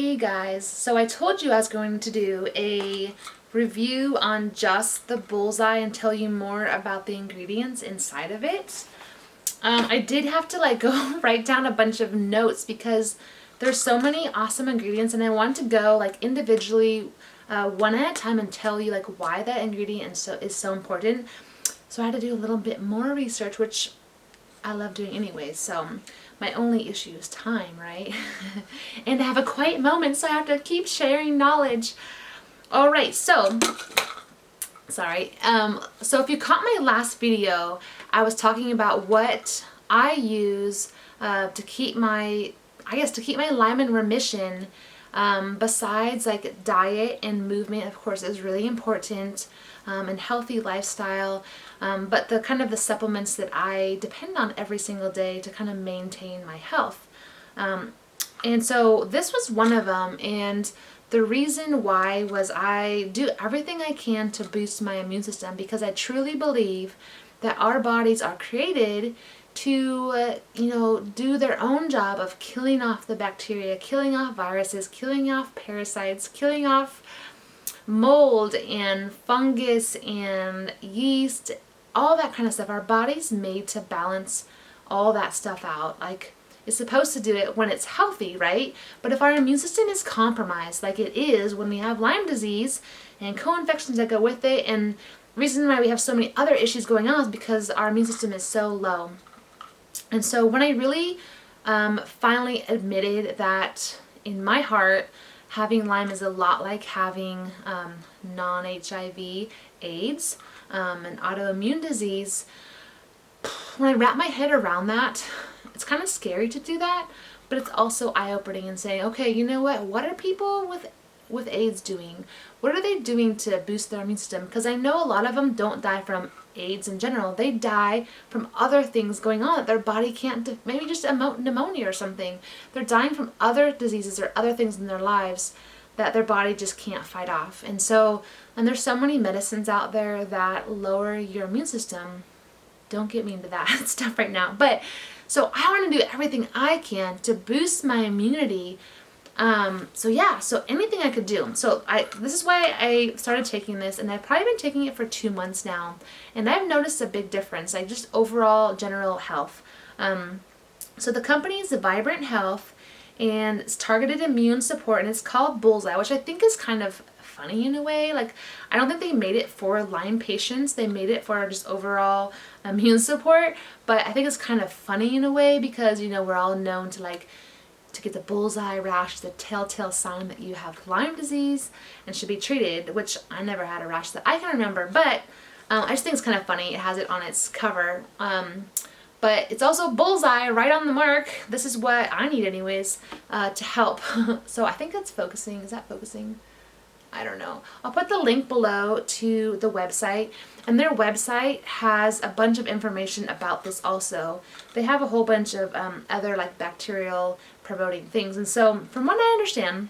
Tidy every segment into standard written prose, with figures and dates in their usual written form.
Hey guys, so I told you I was going to do a review on just the bullseye and tell you more about the ingredients inside of it. I did have to go write down a bunch of notes because there's so many awesome ingredients and I want to go individually one at a time and tell you why that ingredient is so important. So I had to do a little bit more research, which I love doing anyways, so my only issue is time, right? And I have a quiet moment, so I have to keep sharing knowledge. Alright, so, sorry. So if you caught my last video, I was talking about what I use to keep my Lyme in remission. Besides diet and movement, of course, is really important, and healthy lifestyle, but the supplements that I depend on every single day to kind of maintain my health. And so this was one of them, and the reason why was I do everything I can to boost my immune system because I truly believe that our bodies are created to, do their own job of killing off the bacteria, killing off viruses, killing off parasites, killing off mold and fungus and yeast, all that kind of stuff. Our body's made to balance all that stuff out. It's supposed to do it when it's healthy, right? But if our immune system is compromised, like it is when we have Lyme disease and co-infections that go with it, and the reason why we have so many other issues going on is because our immune system is so low. And so when I really finally admitted that in my heart, having Lyme is a lot like having non-HIV AIDS, an autoimmune disease, when I wrap my head around that, it's kind of scary to do that, but it's also eye-opening and saying, okay, you know what are people with AIDS doing? What are they doing to boost their immune system? Because I know a lot of them don't die from AIDS in general. They die from other things going on that their body can't, maybe just pneumonia or something. They're dying from other diseases or other things in their lives that their body just can't fight off. And there's so many medicines out there that lower your immune system. Don't get me into that stuff right now. But so I want to do everything I can to boost my immunity. So anything I could do. So this is why I started taking this, and I've probably been taking it for 2 months now, and I've noticed a big difference, just overall general health. So the company is Vibrant Health, and it's targeted immune support, and it's called Bullseye, which I think is kind of funny in a way. I don't think they made it for Lyme patients. They made it for just overall immune support, but I think it's kind of funny in a way because, we're all known to get the bullseye rash, the telltale sign that you have Lyme disease and should be treated, which I never had a rash that I can remember, but I just think it's kind of funny. It has it on its cover. But it's also bullseye, right on the mark. This is what I need anyways to help. So I think that's focusing. Is that focusing? I don't know. I'll put the link below to the website, and their website has a bunch of information about this also. They have a whole bunch of other bacterial promoting things, and so from what I understand,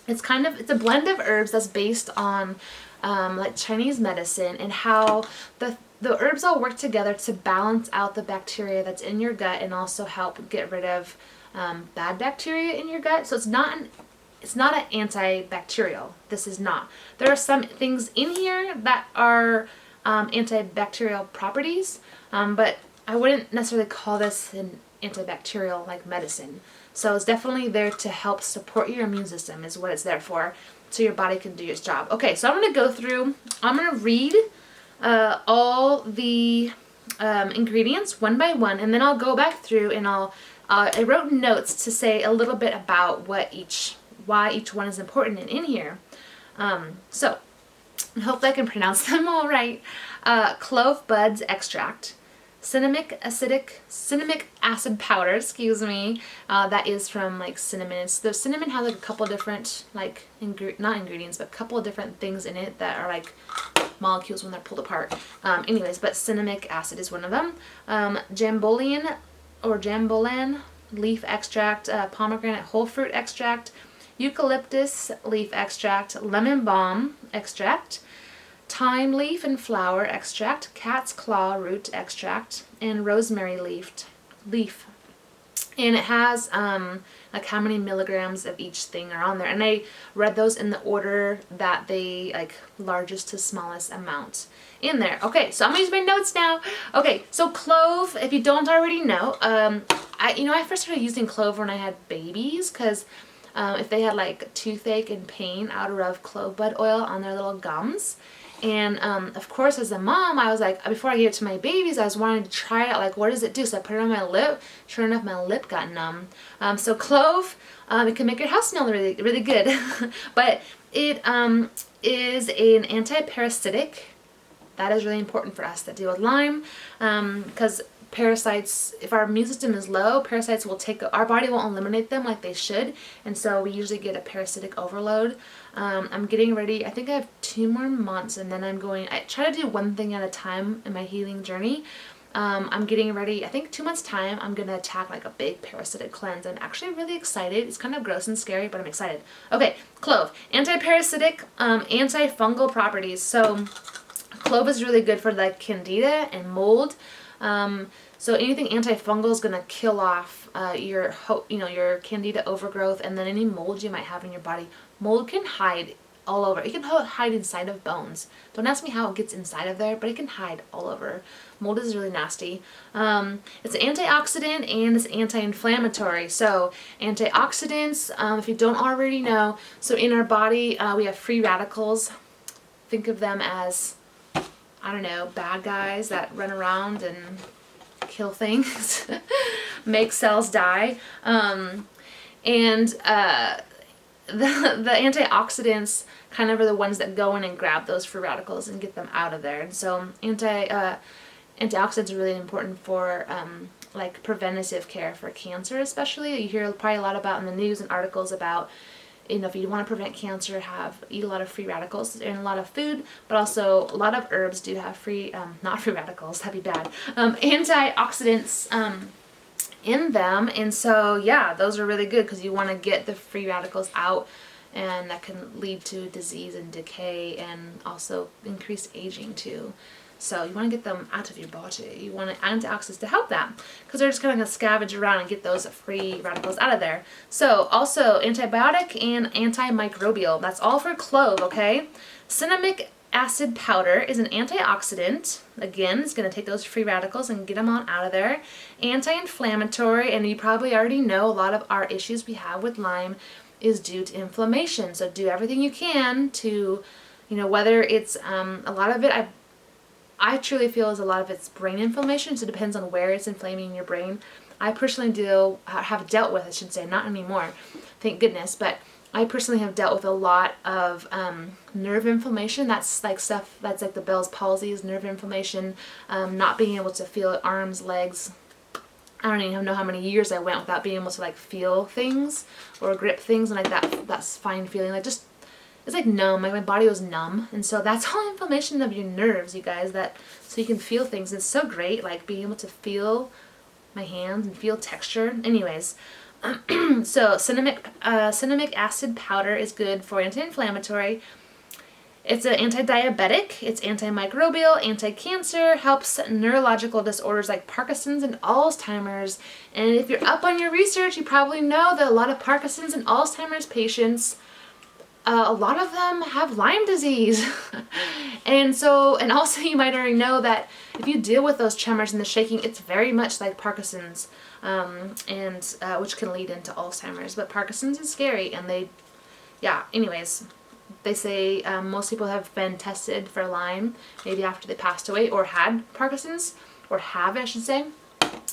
it's a blend of herbs that's based on Chinese medicine and how the herbs all work together to balance out the bacteria that's in your gut and also help get rid of bad bacteria in your gut. So it's not an antibacterial. This is not. There are some things in here that are antibacterial properties, but I wouldn't necessarily call this an antibacterial medicine. So it's definitely there to help support your immune system is what it's there for, so your body can do its job. Okay, so I'm going to go through, I'm going to read all the ingredients one by one, and then I'll go back through and I wrote notes to say a little bit about why each one is important in here. So I hope I can pronounce them all right. Clove buds extract, cinnamic acid powder, excuse me, that is from cinnamon. The cinnamon has a couple different not ingredients, but a couple of different things in it that are molecules when they're pulled apart. Anyways, but cinnamic acid is one of them. Jambolan leaf extract, pomegranate whole fruit extract, eucalyptus leaf extract, lemon balm extract, thyme leaf and flower extract, cat's claw root extract, and rosemary leaf And it has like how many milligrams of each thing are on there. And I read those in the order that they, like, largest to smallest amount in there. Okay, so I'm gonna use my notes now. Okay, so clove, if you don't already know, I first started using clove when I had babies, because if they had like toothache and pain, I would rub clove bud oil on their little gums. And of course, as a mom, I was like, before I gave it to my babies, I was wanting to try it, like, what does it do? So I put it on my lip. Sure enough, my lip got numb. So clove, it can make your house smell really, really good. But it is an anti-parasitic. That is really important for us that deal with Lyme, because parasites, if our immune system is low, parasites will our body won't eliminate them like they should, and so we usually get a parasitic overload. I'm getting ready, I think I have 2 more months, and then I try to do one thing at a time in my healing journey. I'm getting ready, I think 2 months time, I'm going to attack like a big parasitic cleanse. I'm actually really excited. It's kind of gross and scary, but I'm excited. Okay, clove, anti-parasitic, antifungal properties. So clove is really good for like candida and mold. So anything antifungal is going to kill off your candida overgrowth, and then any mold you might have in your body. Mold can hide all over. It can hide inside of bones. Don't ask me how it gets inside of there, but it can hide all over. Mold is really nasty. It's an antioxidant and it's anti-inflammatory. So antioxidants, if you don't already know, so in our body we have free radicals. Think of them as, I don't know, bad guys that run around and kill things, make cells die. The antioxidants kind of are the ones that go in and grab those free radicals and get them out of there. And so antioxidants are really important for like preventative care for cancer, especially. You hear probably a lot about in the news and articles about, if you want to prevent cancer, eat a lot of free radicals and a lot of food, but also a lot of herbs do have not free radicals, that'd be bad, antioxidants in them. And so, yeah, those are really good because you want to get the free radicals out, and that can lead to disease and decay and also increased aging too. So you want to get them out of your body. You want antioxidants to help that, because they're just kind of going to scavenge around and get those free radicals out of there. So also antibiotic and antimicrobial. That's all for clove, okay? Cinnamic acid powder is an antioxidant. Again, it's going to take those free radicals and get them on out of there. Anti-inflammatory, and you probably already know a lot of our issues we have with Lyme is due to inflammation. So do everything you can to, whether it's a lot of it, I truly feel as a lot of it's brain inflammation, so it depends on where it's inflaming your brain. I personally have dealt with, I should say, not anymore, thank goodness, but I personally have dealt with a lot of nerve inflammation. That's like stuff, that's like the Bell's palsy, nerve inflammation, not being able to feel arms, legs. I don't even know how many years I went without being able to like feel things or grip things, and like that's fine feeling, like just, it's like numb, like my body was numb. And so that's all inflammation of your nerves, you guys, so you can feel things. It's so great, like being able to feel my hands and feel texture. Anyways, so cinnamic acid powder is good for anti-inflammatory. It's an anti-diabetic, it's antimicrobial, anti-cancer, helps neurological disorders like Parkinson's and Alzheimer's. And if you're up on your research, you probably know that a lot of Parkinson's and Alzheimer's patients, a lot of them have Lyme disease. and also you might already know that if you deal with those tremors and the shaking, it's very much like Parkinson's, which can lead into Alzheimer's. But Parkinson's is scary, and anyways, they say most people have been tested for Lyme maybe after they passed away or had Parkinson's, or have, I should say,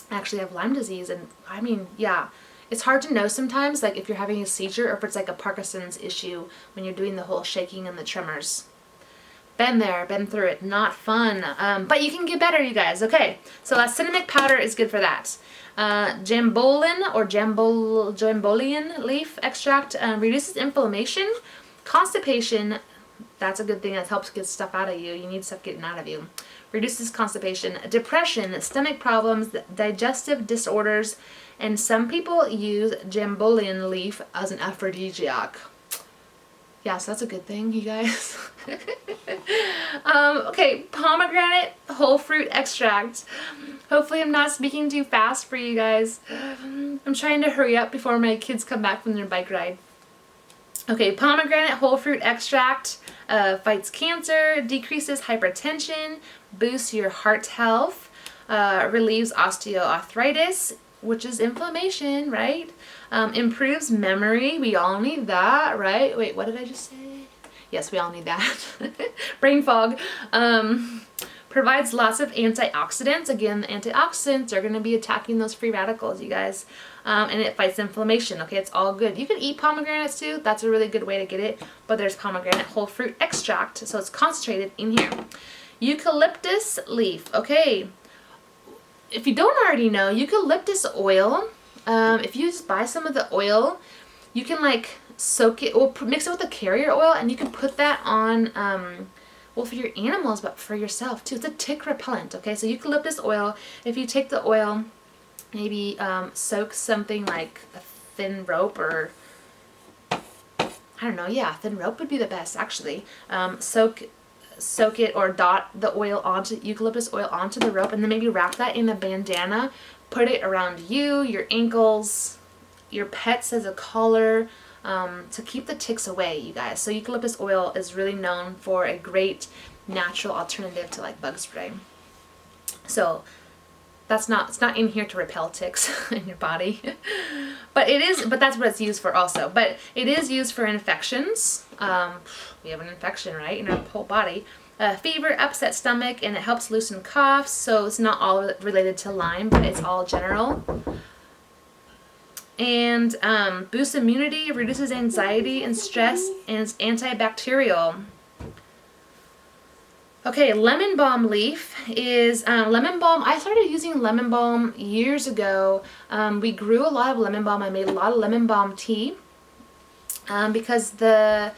actually have Lyme disease. And I mean, yeah, it's hard to know sometimes, like if you're having a seizure or if it's like a Parkinson's issue when you're doing the whole shaking and the tremors. Been there, been through it, not fun, but you can get better, you guys. Okay, so that cinnamic powder is good for that. Jambolin or jambolian leaf extract reduces inflammation, constipation. That's a good thing, that helps get stuff out of you. You need stuff getting out of you. Reduces constipation, depression, stomach problems, digestive disorders, and some people use jambolian leaf as an aphrodisiac. Yeah, so that's a good thing, you guys. Okay, pomegranate whole fruit extract. Hopefully I'm not speaking too fast for you guys. I'm trying to hurry up before my kids come back from their bike ride. Okay, pomegranate whole fruit extract fights cancer, decreases hypertension, boosts your heart health, relieves osteoarthritis, which is inflammation, right? Improves memory. We all need that, right? Wait, what did I just say? Yes, we all need that. Brain fog. Provides lots of antioxidants. Again, the antioxidants are going to be attacking those free radicals, you guys. And it fights inflammation. Okay, it's all good. You can eat pomegranates too. That's a really good way to get it. But there's pomegranate whole fruit extract, so it's concentrated in here. Eucalyptus leaf. Okay, if you don't already know, eucalyptus oil, if you just buy some of the oil, you can like soak it or mix it with a carrier oil, and you can put that on well, for your animals, but for yourself too. It's a tick repellent. Okay, so eucalyptus oil, if you take the oil, maybe soak something like a thin rope, or I don't know, yeah, thin rope would be the best actually. Soak it or dot the oil onto eucalyptus oil onto the rope, and then maybe wrap that in a bandana, put it around you, your ankles, your pets as a collar, to keep the ticks away, you guys. So eucalyptus oil is really known for a great natural alternative to like bug spray. So it's not in here to repel ticks in your body. But that's what it's used for also. But it is used for infections. We have an infection, right, in our whole body. Fever, upset stomach, and it helps loosen coughs. So it's not all related to Lyme, but it's all general. And boosts immunity, reduces anxiety and stress, and it's antibacterial. Okay, lemon balm leaf is lemon balm. I started using lemon balm years ago. We grew a lot of lemon balm. I made a lot of lemon balm tea because the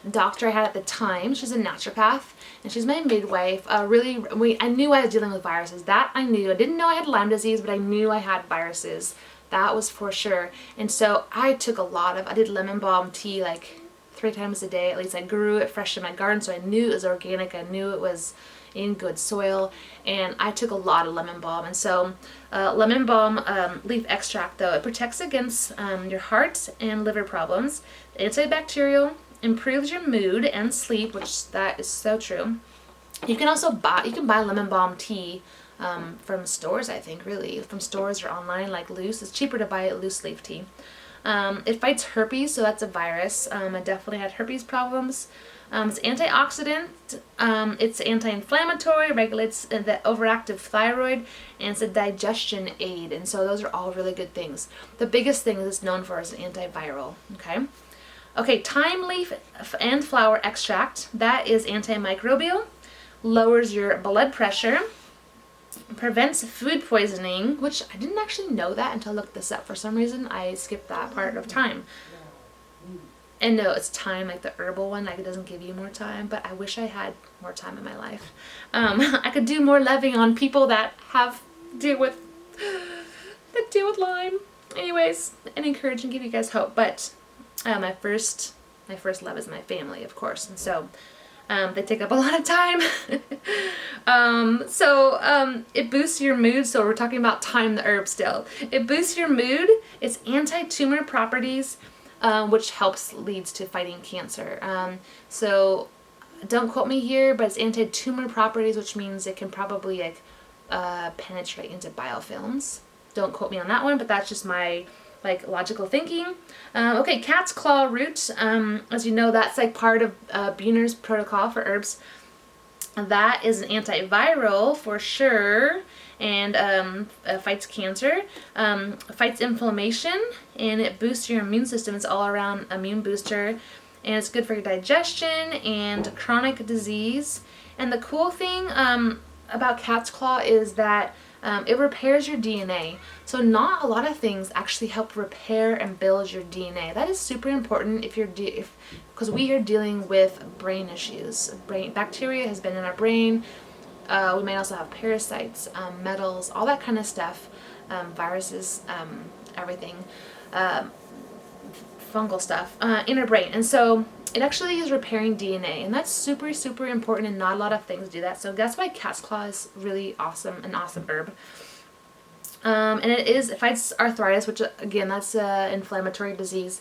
doctor I had at the time, she's a naturopath, and she's my midwife. I knew I was dealing with viruses. That I knew. I didn't know I had Lyme disease, but I knew I had viruses. That was for sure. And so I did lemon balm tea like 3 times a day. At least I grew it fresh in my garden, so I knew it was organic. I knew it was in good soil, and I took a lot of lemon balm. And so lemon balm leaf extract, though, it protects against your heart and liver problems, antibacterial, improves your mood and sleep, which that is so true. You can also buy lemon balm tea from stores, I think, really. From stores or online, like loose. It's cheaper to buy it loose leaf tea. It fights herpes, so that's a virus. I definitely had herpes problems. It's antioxidant, it's anti-inflammatory, regulates the overactive thyroid, and it's a digestion aid. And so those are all really good things. The biggest thing it's known for is an antiviral, okay? Okay, thyme leaf and flower extract, that is antimicrobial, lowers your blood pressure, prevents food poisoning, which I didn't actually know that until I looked this up. For some reason, I skipped that part of thyme. And no, it's thyme, like the herbal one, like it doesn't give you more time, but I wish I had more time in my life. I could do more loving on people that deal with Lyme. Anyways, and encourage and give you guys hope. But my first love is my family, of course, and so they take up a lot of time. It boosts your mood. So we're talking about thyme, the herb still. It boosts your mood. It's anti-tumor properties, which leads to fighting cancer. So don't quote me here, but it's anti-tumor properties, which means it can probably penetrate into biofilms. Don't quote me on that one, but that's just my logical thinking. Okay, cat's claw root. As you know, that's like part of Buhner's protocol for herbs. That is an antiviral for sure, and fights cancer, fights inflammation, and it boosts your immune system. It's all around immune booster, and it's good for your digestion and chronic disease. And the cool thing about cat's claw is that it repairs your DNA. So not a lot of things actually help repair and build your DNA. That is super important because we are dealing with brain issues. Bacteria has been in our brain. We might also have parasites, metals, all that kind of stuff, viruses, everything. fungal stuff in our brain. And so it actually is repairing DNA, and that's super, super important, and not a lot of things do that. So that's why cat's claw is really awesome, an awesome herb. And it fights arthritis, which again, that's an inflammatory disease.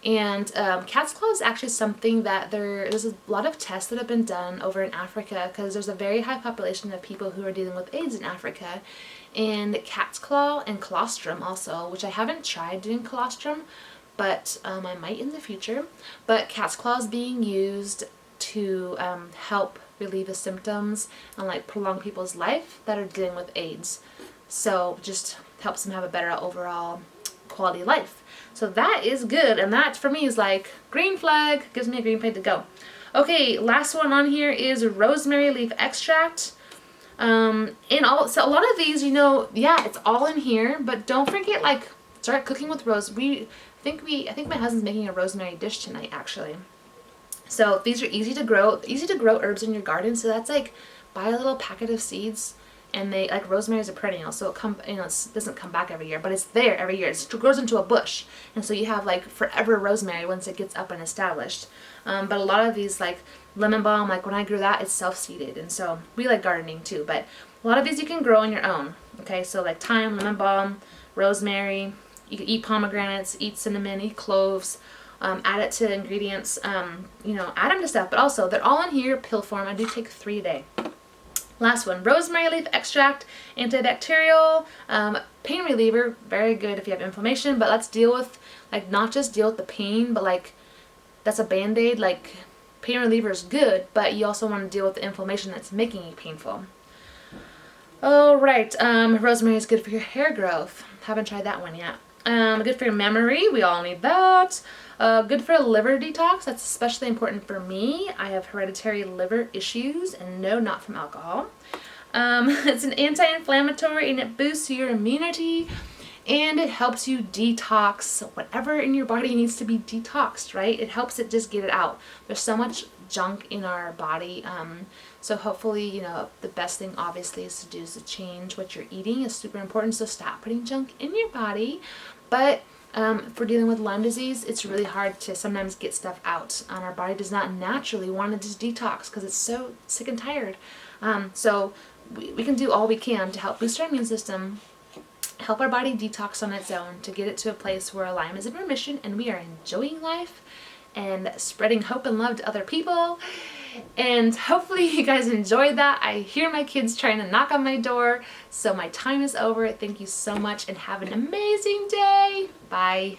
And cat's claw is actually something that there's a lot of tests that have been done over in Africa, because there's a very high population of people who are dealing with AIDS in Africa. And cat's claw and colostrum also, which I haven't tried doing colostrum, but I might in the future. But cat's claw is being used to help relieve the symptoms and like prolong people's life that are dealing with AIDS. So just helps them have a better overall quality of life. So that is good, and that for me is like green flag, gives me a green flag to go. Okay, last one on here is rosemary leaf extract. So a lot of these, you know, yeah, it's all in here, but don't forget, like, start cooking with rose. I think my husband's making a rosemary dish tonight, actually. So these are easy to grow herbs in your garden. So that's like, buy a little packet of seeds, and they, like, rosemary is a perennial, so it doesn't come back every year, but it's there every year. It grows into a bush, and so you have like forever rosemary once it gets up and established. But a lot of these, like lemon balm, like when I grew that, it's self-seeded, and so we like gardening too. But a lot of these you can grow on your own. Okay, so like thyme, lemon balm, rosemary. You can eat pomegranates, eat cinnamon, eat cloves. Add it to ingredients. You know, add them to stuff, but also they're all in here pill form. I do take 3 a day. Last one, rosemary leaf extract, antibacterial, pain reliever, very good if you have inflammation, but let's deal with, like, not just deal with the pain, but like, that's a band-aid. Like, pain reliever is good, but you also want to deal with the inflammation that's making you painful. Alright, rosemary is good for your hair growth. Haven't tried that one yet. Good for your memory, we all need that. Good for a liver detox, that's especially important for me. I have hereditary liver issues, and no, not from alcohol. It's an anti-inflammatory, and it boosts your immunity, and it helps you detox whatever in your body needs to be detoxed, right? It helps it just get it out. There's so much junk in our body, so hopefully, you know, the best thing obviously is to change what you're eating. Is super important, so stop putting junk in your body. But for dealing with Lyme disease, it's really hard to sometimes get stuff out. Our body does not naturally want to just detox because it's so sick and tired. So we can do all we can to help boost our immune system, help our body detox on its own, to get it to a place where Lyme is in remission and we are enjoying life and spreading hope and love to other people. And hopefully you guys enjoyed that. I hear my kids trying to knock on my door, so my time is over. Thank you so much and have an amazing day. Bye.